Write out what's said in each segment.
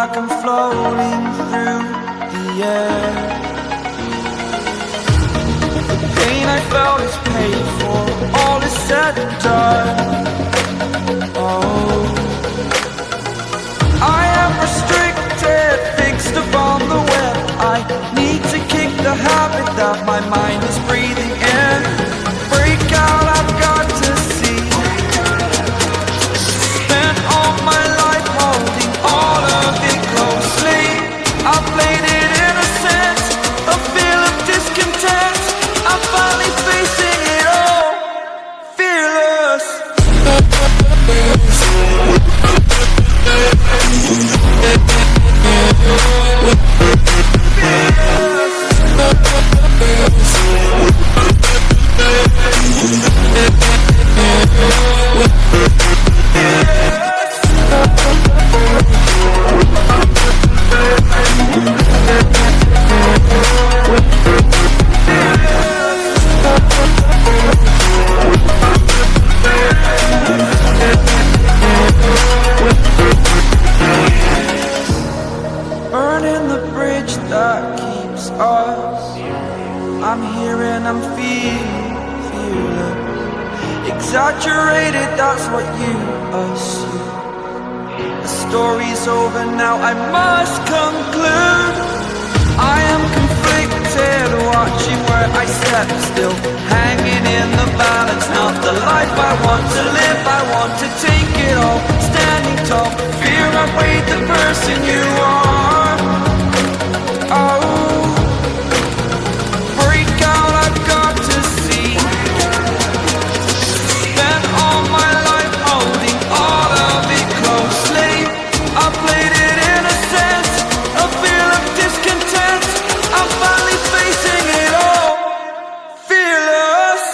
like I'm floating through the air. The pain I felt is paid for, all is said and done. Oh, I am restricted, fixed upon the web. I need to kick the habit that my mind is breathing in. Break out, I've got to see. Spent all my life holding all of it closely. I played it innocent, a feel of discontent. I'm finally facing it all, fearless. Burning the bridge that keeps us. I'm here and I'm feeling exaggerated, that's what you assume. The story's over now, I must conclude. I am conflicted, watching where I step still, hanging in the balance. Not the life I want to live, I want to take it all. Standing tall, fear I've weighed the person you are. Oh, break out, I've got to see. Spent all my life holding all of it closely. I played it innocent, a feel of discontent. I'm finally facing it all, fearless.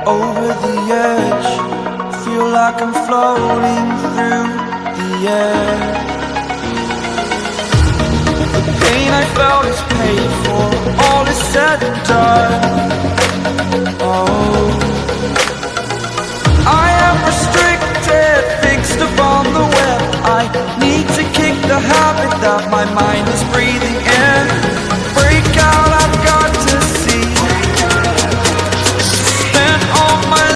Over the edge, feel like I'm floating through the air. The pain I felt is paid for, all is said and done. Oh, I am restricted, fixed upon the web. I need to kick the habit that my mind is breathing.